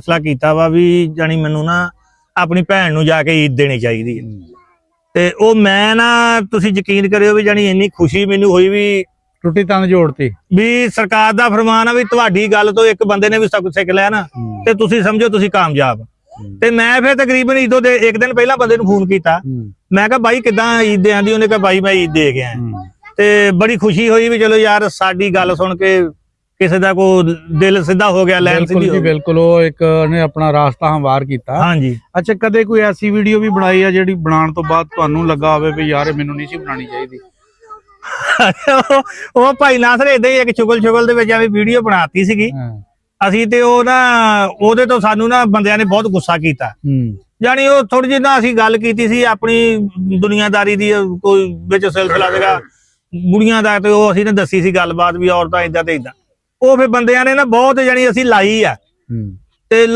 ਫੈਸਲਾ ਕੀਤਾ ਵਾ ਵੀ ਜਾਨੀ ਮੈਨੂੰ ਨਾ ਆਪਣੀ ਭੈਣ ਨੂੰ ਜਾ ਕੇ ਈਦ ਦੇਣੀ ਚਾਹੀਦੀ ਹੈ ਤੇ ਉਹ ਮੈਂ ਨਾ ਤੁਸੀਂ ਯਕੀਨ ਕਰਿਓ ਵੀ ਜਾਨੀ ਇੰਨੀ ਖੁਸ਼ੀ ਮੈਨੂੰ ਹੋਈ ਵੀ ਟੁੱਟੀ ਤੰਦ ਜੋੜਤੀ ਵੀ ਸਰਕਾਰ ਦਾ ਫਰਮਾਨ ਆ ਵੀ ਤੁਹਾਡੀ ਗੱਲ ਤੋਂ ਇੱਕ ਬੰਦੇ ਨੇ ਵੀ ਸਭ ਕੁਝ ਸਿੱਖ ਲਿਆ ਨਾ ਤੇ ਤੁਸੀਂ ਸਮਝੋ ਤੁਸੀਂ ਕਾਮਯਾਬ। ਤੇ ਮੈਂ ਫਿਰ ਤਕਰੀਬਨ ਈਦੋਂ ਦੇ ਇੱਕ ਦਿਨ ਪਹਿਲਾਂ ਬੰਦੇ ਨੂੰ ਫੋਨ ਕੀਤਾ, ਮੈਂ ਕਿਹਾ ਬਾਈ ਕਿੱਦਾਂ ਈਦ ਦੇ ਆਂਦੀ? ਉਹਨੇ ਕਿਹਾ ਬਾਈ ਮੈਂ ਈਦ ਦੇ ਗਿਆ। ਤੇ ਬੜੀ ਖੁਸ਼ੀ ਹੋਈ ਵੀ ਚਲੋ ਯਾਰ ਸਾਡੀ ਗੱਲ ਸੁਣ ਕੇ ਕਿਸੇ ਦਾ ਕੋ ਦਿਲ ਸਿੱਧਾ ਹੋ ਗਿਆ, ਲੈਣ ਸਿੱਧੀ ਹੋ ਗਈ। ਬਿਲਕੁਲ ਉਹ ਇੱਕ ਨੇ ਆਪਣਾ ਰਾਸਤਾ ਹਮਵਾਰ ਕੀਤਾ। ਹਾਂਜੀ। ਅੱਛਾ ਕਦੇ ਕੋਈ ਐਸੀ ਵੀਡੀਓ ਵੀ ਬਣਾਈ ਆ ਜਿਹੜੀ ਬਣਾਉਣ ਤੋਂ ਬਾਅਦ ਤੁਹਾਨੂੰ ਲੱਗਾ ਹੋਵੇ ਵੀ ਯਾਰ ਮੈਨੂੰ ਨਹੀਂ ਸੀ ਬਣਾਉਣੀ ਚਾਹੀਦੀ? ਉਹ ਭਾਈ ਨਾਸਰ ਏਦਾਂ ਹੀ ਇੱਕ ਚੁਗਲ ਦੇ ਵਿੱਚ ਐਵੇਂ ਵੀਡੀਓ ਬਣਾਤੀ ਸੀਗੀ ਅਸੀਂ ਤੇ ਉਹ ਨਾ ਉਹਦੇ ਤੋਂ ਸਾਨੂੰ ਨਾ ਬੰਦਿਆਂ ਨੇ ਬਹੁਤ ਗੁੱਸਾ ਕੀਤਾ। ਜਾਨੀ ਉਹ ਥੋੜੀ ਜਿਹੀ ਨਾ ਅਸੀਂ ਗੱਲ ਕੀਤੀ ਸੀ ਆਪਣੀ ਦੁਨੀਆਦਾਰੀ ਦੀ, ਕੋਈ ਵਿੱਚ ਸਿਲਸਿਲਾ ਸੀਗਾ ਬੁੜੀਆਂ ਦਾ, ਤੇ ਉਹ ਅਸੀਂ ਨੇ ਦੱਸੀ ਸੀ ਗੱਲਬਾਤ ਵੀ ਔਰਤਾਂ ਏਦਾਂ ਤੇ ਏਦਾਂ। ਉਹ ਫਿਰ ਬੰਦਿਆਂ ਨੇ ਨਾ ਬਹੁਤ ਜਾਨੀ ਅਸੀਂ ਲਾਈ ਆ ਤੇ